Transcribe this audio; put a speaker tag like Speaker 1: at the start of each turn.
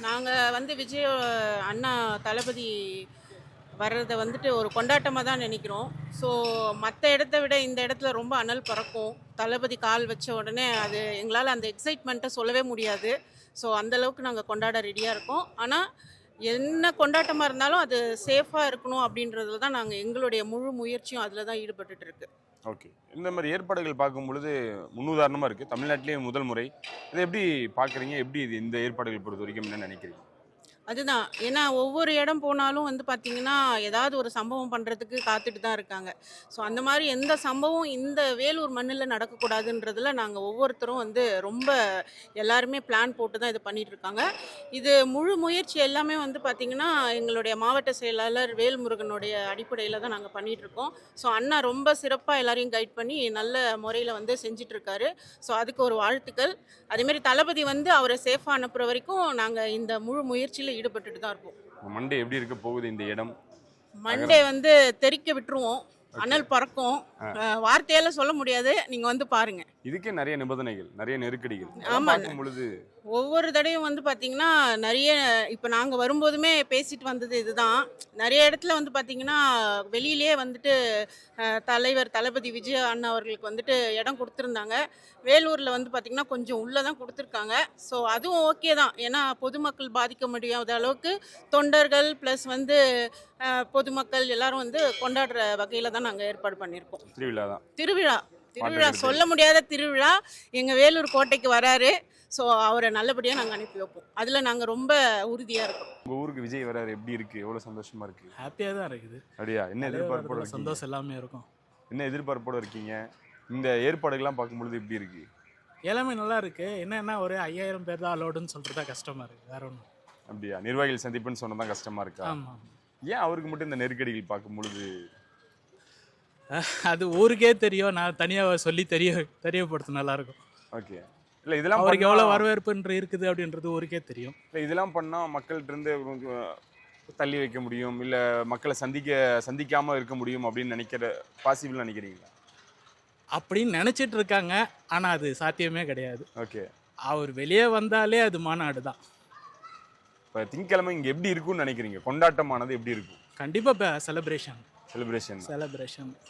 Speaker 1: நாங்கள் விஜய் அண்ணா தளபதி வர்றதை ஒரு கொண்டாட்டமாக தான் நினைக்கிறோம். ஸோ மற்ற இடத்த விட இந்த இடத்துல ரொம்ப அனல் பறக்கும். தளபதி கால் வச்ச உடனே அது எங்களால் அந்த எக்ஸைட்மெண்ட்டை சொல்லவே முடியாது. ஸோ அந்தளவுக்கு நாங்கள் கொண்டாட ரெடியாக இருக்கோம். ஆனால் என்ன கொண்டாட்டமாக இருந்தாலும் அது சேஃபாக இருக்கணும் அப்படின்றதுல தான் நாங்கள் எங்களுடைய முழு முயற்சியும் அதில் தான் ஈடுபட்டுட்டு இருக்கு.
Speaker 2: ஓகே. இந்த மாதிரி ஏற்பாடுகள் பார்க்கும் பொழுது முன்னுதாரணமாக இருக்குது. தமிழ்நாட்டிலேயே முதல் முறை. இதை எப்படி பார்க்குறீங்க? எப்படி இது இந்த ஏற்பாடுகள் பொறுத்த வரைக்கும் என்ன நினைக்கிறீங்க?
Speaker 1: அதுதான். ஏன்னா ஒவ்வொரு இடம் போனாலும் பார்த்தீங்கன்னா, ஏதாவது ஒரு சம்பவம் பண்ணுறதுக்கு காத்துட்டு தான் இருக்காங்க. ஸோ அந்த மாதிரி எந்த சம்பவம் இந்த வேலூர் மண்ணில் நடக்கக்கூடாதுன்றதுல நாங்கள் ஒவ்வொருத்தரும் ரொம்ப எல்லாருமே பிளான் போட்டு தான் இது பண்ணிகிட்ருக்காங்க. இது முழு முயற்சி எல்லாமே பார்த்தீங்கன்னா, எங்களுடைய மாவட்ட செயலாளர் வேல்முருகனுடைய அடிப்படையில் தான் நாங்கள் பண்ணிகிட்ருக்கோம். ஸோ அண்ணா ரொம்ப சிறப்பாக எல்லாரையும் கைட் பண்ணி நல்ல முறையில் செஞ்சிட்ருக்காரு. ஸோ அதுக்கு ஒரு வாழ்த்துக்கள். அதேமாரி தளபதி அவரை சேஃபாக அனுப்புகிற வரைக்கும் நாங்கள் இந்த முழு முயற்சியில் ஈடுபட்டுட்டு தான் இருப்போம்.
Speaker 2: மண்டே எப்படி இருக்க போகுது இந்த இடம்?
Speaker 1: மண்டே தெறிக்க விட்டுருவோம். அனல் பறக்கும். வார்த்தையால சொல்ல முடியாது. நீங்க பாருங்க.
Speaker 2: இதுக்கே நிறைய நிபந்தனைகள், நிறைய நெருக்கடிகள்.
Speaker 1: ஆமா.
Speaker 2: பார்க்கும் பொழுது
Speaker 1: ஒவ்வொரு தடையும் பார்த்தீங்கன்னா நிறைய இப்போ நாங்கள் வரும்போதுமே பேசிட்டு வந்தது இதுதான். நிறைய இடத்துல பார்த்தீங்கன்னா வெளியிலே தலைவர் தளபதி விஜய் அண்ணா அவர்களுக்கு இடம் கொடுத்துருந்தாங்க. வேலூரில் பார்த்தீங்கன்னா கொஞ்சம் உள்ளே தான் கொடுத்துருக்காங்க. ஸோ அதுவும் ஓகே தான். ஏன்னா பொதுமக்கள் பாதிக்க முடியாத அளவுக்கு தொண்டர்கள் ப்ளஸ் பொதுமக்கள் எல்லாரும் கொண்டாடுற வகையில் தான் நாங்கள் ஏற்பாடு பண்ணியிருக்கோம்.
Speaker 2: திருவிழா தான்.
Speaker 1: திருவிழா சொல்ல முடியாத திருவிழா. எங்கள் வேலூர் கோட்டைக்கு வராரு. ஸோ அவரை நல்லபடியாக நாங்கள் அனுப்பி வைப்போம். அதில் நாங்கள் ரொம்ப உறுதியாக இருக்கோம்.
Speaker 2: உங்கள் ஊருக்கு விஜய் வராரு, எப்படி இருக்குது? எவ்வளோ சந்தோஷமாக இருக்குது?
Speaker 3: ஹாப்பியாக தான் இருக்குது.
Speaker 2: அப்படியா? என்ன எதிர்பார்ப்போட இருக்கீங்க?
Speaker 3: சந்தோஷம் எல்லாமே இருக்கும்.
Speaker 2: என்ன எதிர்பார்ப்போட இருக்கீங்க? இந்த ஏற்பாடுகள்லாம் பார்க்கும்பொழுது எப்படி இருக்குது?
Speaker 3: எல்லாமே நல்லா இருக்குது. என்னென்னா ஒரு 5000 பேர் தான் அலோடுன்னு சொல்கிறது தான் கஷ்டமாக இருக்குது, வேற ஒன்றும்.
Speaker 2: அப்படியா? நிர்வாகிகள் சந்திப்புன்னு சொன்னால் தான் கஷ்டமாக இருக்கா?
Speaker 3: ஆமாம்.
Speaker 2: ஏன் அவருக்கு மட்டும் இந்த நெருக்கடிகள் பார்க்கும்பொழுது?
Speaker 3: அது ஊருக்கே தெரியும். நான் தனியாக சொல்லி தெரியப்படுத்த நல்லாயிருக்கும்.
Speaker 2: ஓகே. இல்லை இதெல்லாம்
Speaker 3: அவருக்கு எவ்வளோ வரவேற்புன்ற இருக்குது அப்படின்றது ஊருக்கே தெரியும்.
Speaker 2: இல்லை இதெல்லாம் பண்ணால் மக்கள்கிட்டருந்து தள்ளி வைக்க முடியும், இல்லை மக்களை சந்திக்காமல் இருக்க முடியும் அப்படின்னு பாசிபிள் நினைக்கிறீங்களா?
Speaker 3: அப்படின்னு நினச்சிட்டு இருக்காங்க. ஆனால் அது சாத்தியமே கிடையாது.
Speaker 2: ஓகே.
Speaker 3: அவர் வெளியே வந்தாலே அது மாநாடு தான்.
Speaker 2: இப்போ திங்கக்கிழமை இங்கே எப்படி இருக்கும்னு நினைக்கிறீங்க? கொண்டாட்டமானது எப்படி இருக்கும்?
Speaker 3: கண்டிப்பாக செலிப்ரேஷன்.